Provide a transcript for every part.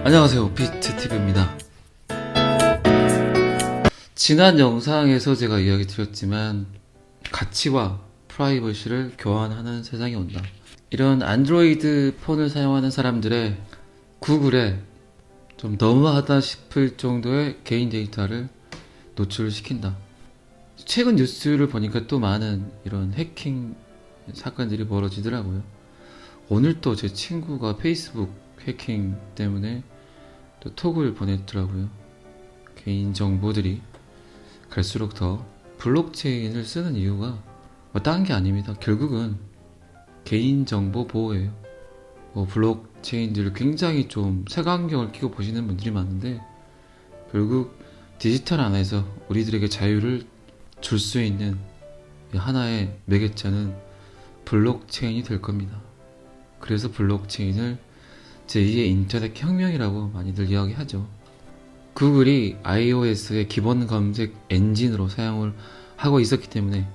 안녕하세요, 비트TV입니다. 지난 영상에서 제가 이야기 드렸지만 가치와 프라이버시를 교환하는 세상이 온다. 이런 안드로이드 폰을 사용하는 사람들의 구글에 좀 너무하다 싶을 정도의 개인 데이터를 노출시킨다. 최근 뉴스를 보니까 또 많은 이런 해킹 사건들이 벌어지더라고요. 오늘 또 제 친구가 페이스북 해킹 때문에 또 톡을 보냈더라고요. 개인 정보들이 갈수록 더 블록체인을 쓰는 이유가 딴 게 아닙니다. 결국은 개인 정보 보호예요. 블록체인들을 굉장히 좀 색안경을 끼고 보시는 분들이 많은데 결국 디지털 안에서 우리들에게 자유를 줄 수 있는 하나의 매개체는 블록체인이 될 겁니다. 그래서 블록체인을 제2의 인터넷 혁명이라고 많이들 이야기하죠. 구글이 iOS의 기본 검색 엔진으로 사용을 하고 있었기 때문에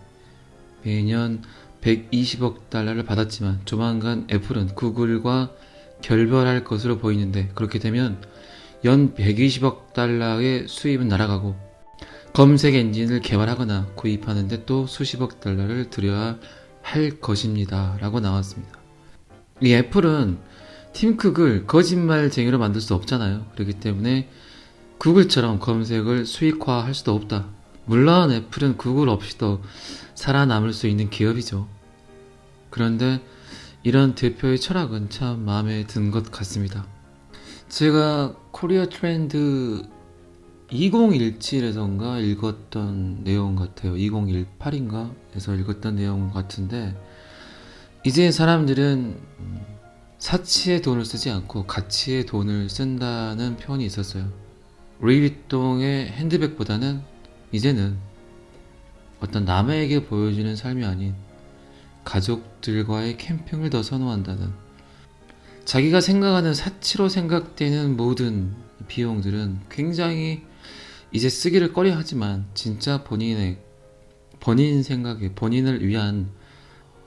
매년 120억 달러를 받았지만 조만간 애플은 구글과 결별할 것으로 보이는데, 그렇게 되면 연 120억 달러의 수입은 날아가고 검색 엔진을 개발하거나 구입하는데 또 수십억 달러를 들여야 할 것입니다 라고 나왔습니다. 이 애플은 팀쿡을 거짓말쟁이로 만들 수 없잖아요. 그렇기 때문에 구글처럼 검색을 수익화할 수도 없다. 물론 애플은 구글 없이도 살아남을 수 있는 기업이죠. 그런데 이런 대표의 철학은 참 마음에 든 것 같습니다. 제가 코리아 트렌드 2017에선가 읽었던 내용 같아요. 2018인가 에서 읽었던 내용 같은데, 이제 사람들은 사치의 돈을 쓰지 않고 가치의 돈을 쓴다는 표현이 있었어요. 루이비통의 핸드백보다는 이제는 어떤 남에게 보여주는 삶이 아닌 가족들과의 캠핑을 더 선호한다는, 자기가 생각하는 사치로 생각되는 모든 비용들은 굉장히 이제 쓰기를 꺼려하지만 진짜 본인 생각에 본인을 위한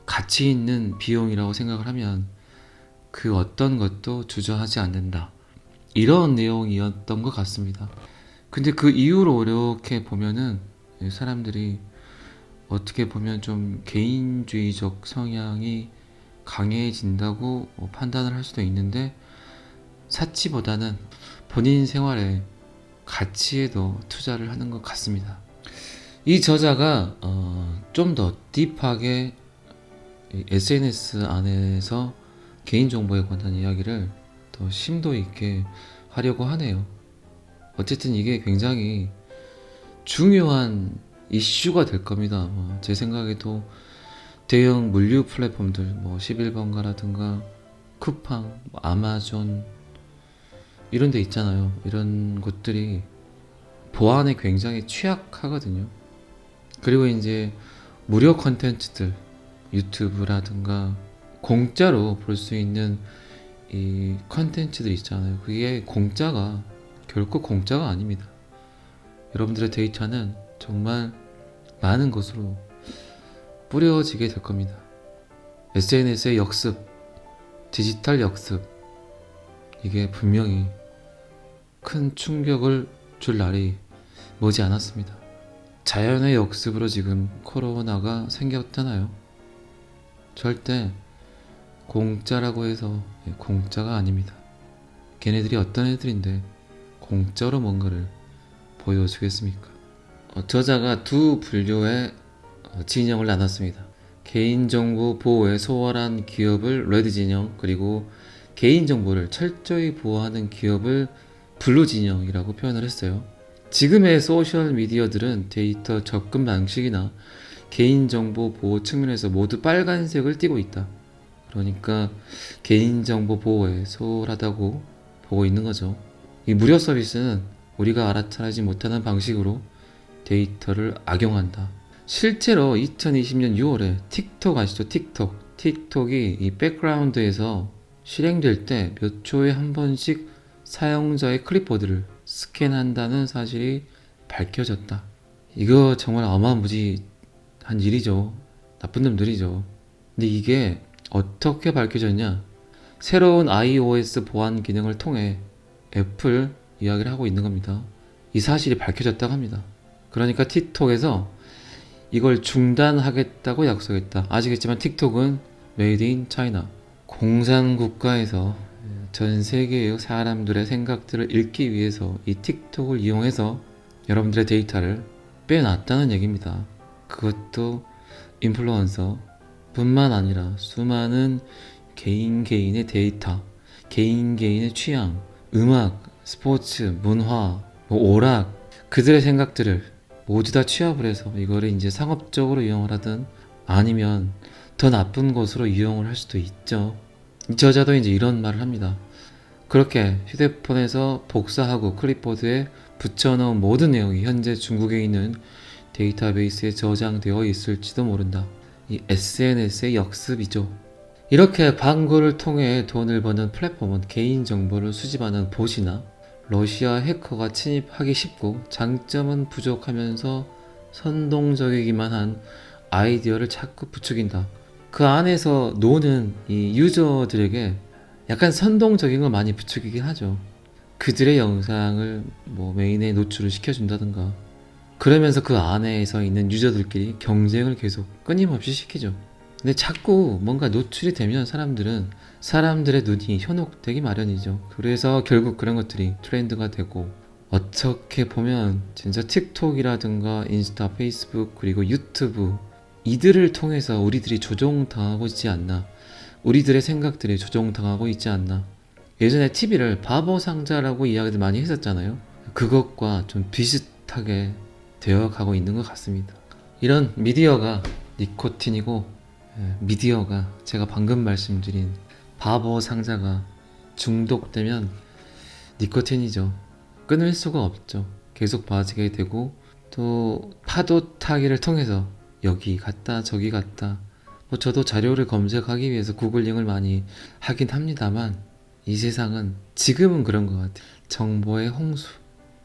가치 있는 비용이라고 생각을 하면 그 어떤 것도 주저하지 않는다. 이런 내용이었던 것 같습니다. 근데 그 이후로 이렇게 보면은 사람들이 어떻게 보면 좀 개인주의적 성향이 강해진다고 판단을 할 수도 있는데, 사치보다는 본인 생활에 가치에 더 투자를 하는 것 같습니다. 이 저자가 좀 더 딥하게 SNS 안에서 개인정보에 관한 이야기를 더 심도 있게 하려고 하네요. 어쨌든 이게 굉장히 중요한 이슈가 될 겁니다. 제 생각에도 대형 물류 플랫폼들 11번가라든가 쿠팡, 아마존 이런 데 있잖아요. 이런 곳들이 보안에 굉장히 취약하거든요. 그리고 이제 무료 컨텐츠들, 유튜브라든가 공짜로 볼 수 있는 이 컨텐츠들 있잖아요. 그게 결코 공짜가 아닙니다. 여러분들의 데이터는 정말 많은 곳으로 뿌려지게 될 겁니다. SNS의 역습, 디지털 역습, 이게 분명히 큰 충격을 줄 날이 머지 않았습니다. 자연의 역습으로 지금 코로나가 생겼잖아요. 절대 공짜라고 해서 공짜가 아닙니다. 걔네들이 어떤 애들인데 공짜로 뭔가를 보여주겠습니까? 저자가 두 분류의 진영을 나눴습니다. 개인정보 보호에 소홀한 기업을 레드 진영, 그리고 개인정보를 철저히 보호하는 기업을 블루 진영이라고 표현을 했어요. 지금의 소셜미디어들은 데이터 접근 방식이나 개인정보 보호 측면에서 모두 빨간색을 띠고 있다. 그러니까 개인정보 보호에 소홀하다고 보고 있는 거죠. 이 무료 서비스는 우리가 알아차리지 못하는 방식으로 데이터를 악용한다. 실제로 2020년 6월에 틱톡 아시죠? 틱톡이 이 백그라운드에서 실행될 때 몇 초에 한 번씩 사용자의 클립보드를 스캔한다는 사실이 밝혀졌다. 이거 정말 어마무지한 일이죠. 나쁜 놈들이죠. 근데 이게 어떻게 밝혀졌냐? 새로운 iOS 보안 기능을 통해 애플 이야기를 하고 있는 겁니다. 이 사실이 밝혀졌다고 합니다. 그러니까 틱톡에서 이걸 중단하겠다고 약속했다. 아시겠지만 틱톡은 메이드 인 차이나, 공산국가에서 전 세계의 사람들의 생각들을 읽기 위해서 이 틱톡을 이용해서 여러분들의 데이터를 빼놨다는 얘기입니다. 그것도 인플루언서 뿐만 아니라 수많은 개인의 데이터, 개인의 취향, 음악, 스포츠, 문화, 오락, 그들의 생각들을 모두 다 취합을 해서 이거를 이제 상업적으로 이용을 하든 아니면 더 나쁜 것으로 이용을 할 수도 있죠. 이 저자도 이제 이런 말을 합니다. 그렇게 휴대폰에서 복사하고 클립보드에 붙여넣은 모든 내용이 현재 중국에 있는 데이터베이스에 저장되어 있을지도 모른다. 이 SNS의 역습이죠. 이렇게 광고를 통해 돈을 버는 플랫폼은 개인정보를 수집하는 봇이나 러시아 해커가 침입하기 쉽고 장점은 부족하면서 선동적이기만 한 아이디어를 자꾸 부추긴다. 그 안에서 노는 이 유저들에게 약간 선동적인 걸 많이 부추기긴 하죠. 그들의 영상을 메인에 노출을 시켜준다든가, 그러면서 그 안에서 있는 유저들끼리 경쟁을 계속 끊임없이 시키죠. 근데 자꾸 뭔가 노출이 되면 사람들의 눈이 현혹되기 마련이죠. 그래서 결국 그런 것들이 트렌드가 되고, 어떻게 보면 진짜 틱톡이라든가 인스타, 페이스북, 그리고 유튜브, 이들을 통해서 우리들이 조종당하고 있지 않나, 우리들의 생각들이 조종당하고 있지 않나. 예전에 TV를 바보 상자라고 이야기를 많이 했었잖아요. 그것과 좀 비슷하게 되어가고 있는 것 같습니다. 이런 미디어가 니코틴이고, 미디어가 제가 방금 말씀드린 바보 상자가 중독되면 니코틴이죠. 끊을 수가 없죠. 계속 봐지게 되고, 또 파도 타기를 통해서 여기 갔다 저기 갔다, 저도 자료를 검색하기 위해서 구글링을 많이 하긴 합니다만, 이 세상은 지금은 그런 것 같아요. 정보의 홍수,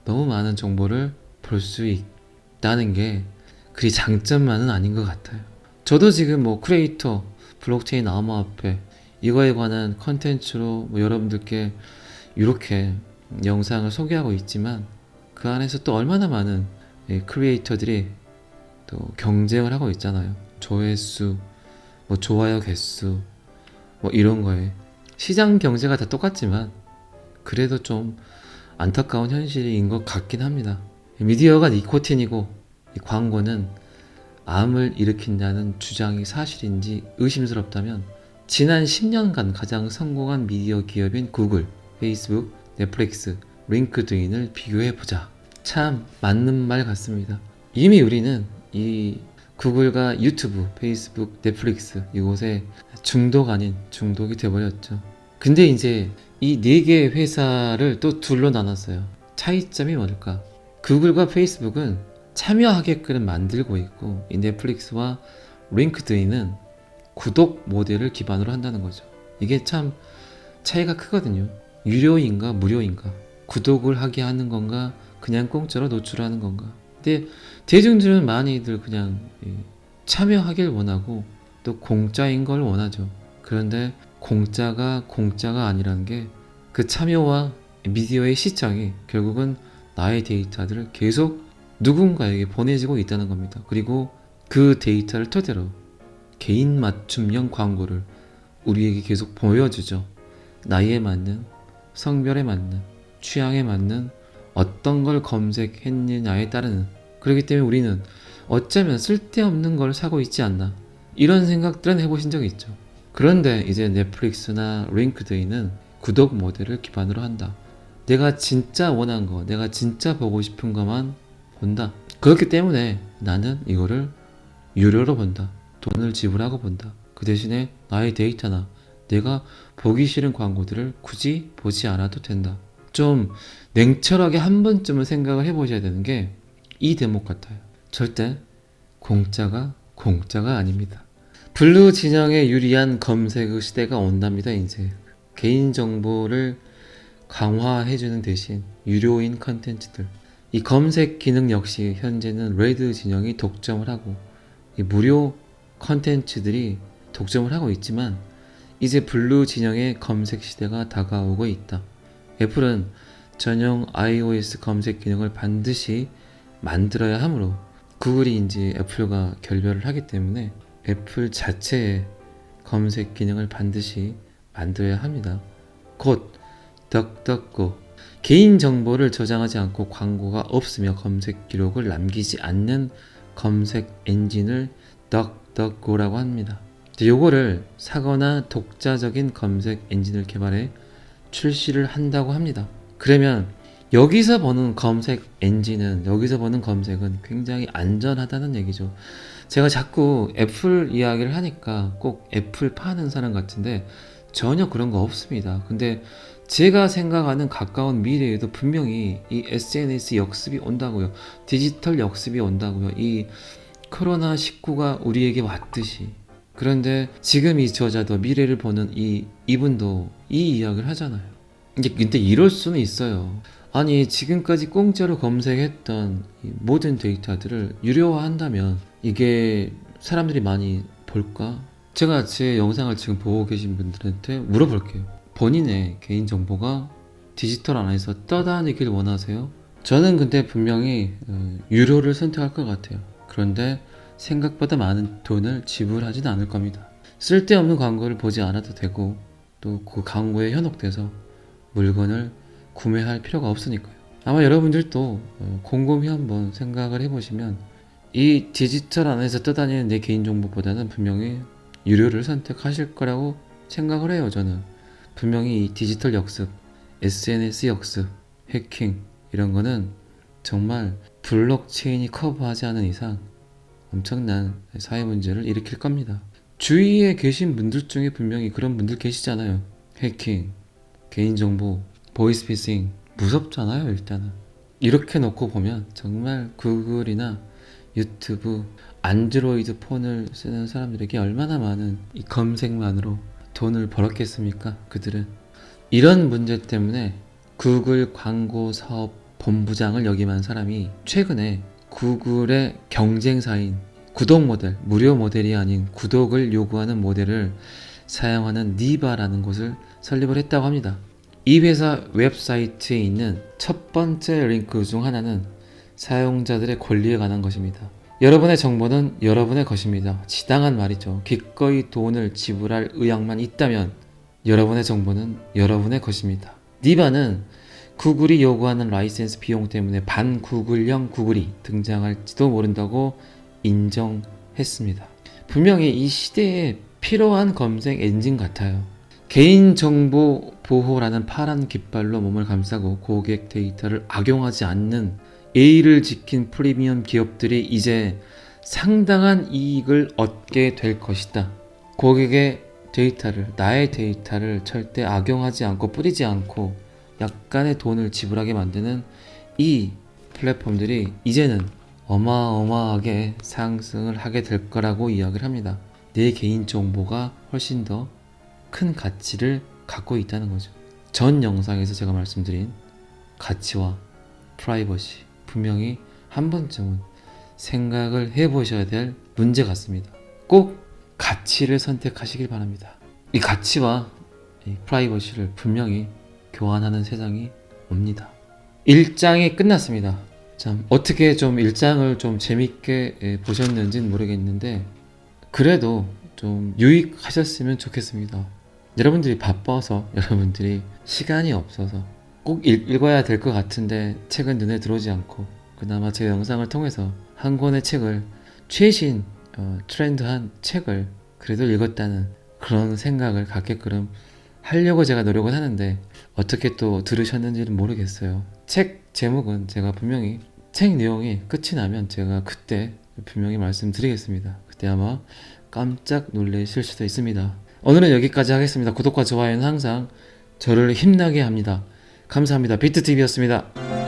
너무 많은 정보를 볼 수 있다는 게 그리 장점만은 아닌 것 같아요. 저도 지금 크리에이터, 블록체인 암호화폐, 이거에 관한 컨텐츠로 여러분들께 이렇게 영상을 소개하고 있지만, 그 안에서 또 얼마나 많은 크리에이터들이 또 경쟁을 하고 있잖아요. 조회수, 좋아요 개수, 이런 거에 시장 경제가 다 똑같지만 그래도 좀 안타까운 현실인 것 같긴 합니다. 미디어가 니코틴이고 이 광고는 암을 일으킨다는 주장이 사실인지 의심스럽다면, 지난 10년간 가장 성공한 미디어 기업인 구글, 페이스북, 넷플릭스, 링크드인을 비교해보자. 참 맞는 말 같습니다. 이미 우리는 이 구글과 유튜브, 페이스북, 넷플릭스, 이곳에 중독 아닌 중독이 되어버렸죠. 근데 이제 이 네 개의 회사를 또 둘로 나눴어요. 차이점이 뭘까? 구글과 페이스북은 참여하게끔 만들고 있고, 이 넷플릭스와 링크드인은 구독 모델을 기반으로 한다는 거죠. 이게 참 차이가 크거든요. 유료인가 무료인가, 구독을 하게 하는 건가, 그냥 공짜로 노출하는 건가. 근데 대중들은 많이들 그냥 참여하길 원하고 또 공짜인 걸 원하죠. 그런데 공짜가 아니라는 게, 그 참여와 미디어의 시장이 결국은 나의 데이터들을 계속 누군가에게 보내지고 있다는 겁니다. 그리고 그 데이터를 토대로 개인 맞춤형 광고를 우리에게 계속 보여주죠. 나이에 맞는, 성별에 맞는, 취향에 맞는 어떤 걸 검색했느냐에 따르는. 그렇기 때문에 우리는 어쩌면 쓸데없는 걸 사고 있지 않나, 이런 생각들은 해보신 적이 있죠. 그런데 이제 넷플릭스나 링크드인은 구독 모델을 기반으로 한다. 내가 진짜 원한 거, 내가 진짜 보고 싶은 것만 본다. 그렇기 때문에 나는 이거를 유료로 본다. 돈을 지불하고 본다. 그 대신에 나의 데이터나 내가 보기 싫은 광고들을 굳이 보지 않아도 된다. 좀 냉철하게 한 번쯤은 생각을 해보셔야 되는 게 이 대목 같아요. 절대 공짜가 아닙니다. 블루 진영에 유리한 검색의 시대가 온답니다. 이제 개인정보를 강화해주는 대신 유료인 컨텐츠들, 이 검색 기능 역시 현재는 레드 진영이 독점을 하고, 이 무료 컨텐츠들이 독점을 하고 있지만, 이제 블루 진영의 검색 시대가 다가오고 있다. 애플은 전용 iOS 검색 기능을 반드시 만들어야 하므로 구글이 애플과 결별을 하기 때문에 애플 자체의 검색 기능을 반드시 만들어야 합니다. 곧 덕덕고 개인정보를 저장하지 않고 광고가 없으며 검색 기록을 남기지 않는 검색 엔진을 덕덕고라고 합니다. 요거를 사거나 독자적인 검색 엔진을 개발해 출시를 한다고 합니다. 그러면 여기서 보는 검색 엔진은, 여기서 보는 검색은 굉장히 안전하다는 얘기죠. 제가 자꾸 애플 이야기를 하니까 꼭 애플 파는 사람 같은데 전혀 그런 거 없습니다. 근데 제가 생각하는 가까운 미래에도 분명히 이 SNS 역습이 온다고요. 디지털 역습이 온다고요. 이 코로나19가 우리에게 왔듯이. 그런데 지금 이 저자도 미래를 보는 이분도 이 이야기를 하잖아요. 근데 이럴 수는 있어요. 아니 지금까지 공짜로 검색했던 이 모든 데이터들을 유료화한다면 이게 사람들이 많이 볼까? 제가 제 영상을 지금 보고 계신 분들한테 물어볼게요. 본인의 개인정보가 디지털 안에서 떠다니길 원하세요? 저는 근데 분명히 유료를 선택할 것 같아요. 그런데 생각보다 많은 돈을 지불하진 않을 겁니다. 쓸데없는 광고를 보지 않아도 되고 또 그 광고에 현혹돼서 물건을 구매할 필요가 없으니까요. 아마 여러분들도 곰곰이 한번 생각을 해보시면 이 디지털 안에서 떠다니는 내 개인정보보다는 분명히 유료를 선택하실 거라고 생각을 해요. 저는 분명히 이 디지털 역습, SNS 역습, 해킹 이런 거는 정말 블록체인이 커버하지 않은 이상 엄청난 사회 문제를 일으킬 겁니다. 주위에 계신 분들 중에 분명히 그런 분들 계시잖아요. 해킹, 개인정보, 보이스피싱 무섭잖아요. 일단은 이렇게 놓고 보면 정말 구글이나 유튜브, 안드로이드 폰을 쓰는 사람들에게 얼마나 많은 이 검색만으로 돈을 벌었겠습니까? 그들은 이런 문제 때문에 구글 광고 사업 본부장을 역임한 사람이 최근에 구글의 경쟁사인 구독 모델, 무료 모델이 아닌 구독을 요구하는 모델을 사용하는 니바라는 곳을 설립을 했다고 합니다. 이 회사 웹사이트에 있는 첫 번째 링크 중 하나는 사용자들의 권리에 관한 것입니다. 여러분의 정보는 여러분의 것입니다. 지당한 말이죠. 기꺼이 돈을 지불할 의향만 있다면 여러분의 정보는 여러분의 것입니다. 니바는 구글이 요구하는 라이센스 비용 때문에 반구글형 구글이 등장할지도 모른다고 인정했습니다. 분명히 이 시대에 필요한 검색 엔진 같아요. 개인정보 보호라는 파란 깃발로 몸을 감싸고 고객 데이터를 악용하지 않는 예의를 지킨 프리미엄 기업들이 이제 상당한 이익을 얻게 될 것이다. 고객의 데이터를, 나의 데이터를 절대 악용하지 않고 뿌리지 않고 약간의 돈을 지불하게 만드는 이 플랫폼들이 이제는 어마어마하게 상승을 하게 될 거라고 이야기를 합니다. 내 개인정보가 훨씬 더 큰 가치를 갖고 있다는 거죠. 전 영상에서 제가 말씀드린 가치와 프라이버시 분명히 한 번쯤은 생각을 해보셔야 될 문제 같습니다. 꼭 가치를 선택하시길 바랍니다. 이 가치와 이 프라이버시를 분명히 교환하는 세상이 옵니다. 1장이 끝났습니다. 참 어떻게 좀 1장을 좀 재밌게 보셨는지는 모르겠는데 그래도 좀 유익하셨으면 좋겠습니다. 여러분들이 바빠서, 여러분들이 시간이 없어서 꼭 읽어야 될 것 같은데 책은 눈에 들어오지 않고 그나마 제 영상을 통해서 한 권의 책을 최신 트렌드한 책을 그래도 읽었다는 그런 생각을 갖게끔 하려고 제가 노력을 하는데 어떻게 또 들으셨는지는 모르겠어요. 책 제목은 제가 분명히 책 내용이 끝이 나면 제가 그때 분명히 말씀드리겠습니다. 그때 아마 깜짝 놀라실 수도 있습니다. 오늘은 여기까지 하겠습니다. 구독과 좋아요는 항상 저를 힘나게 합니다. 감사합니다. 비트TV였습니다.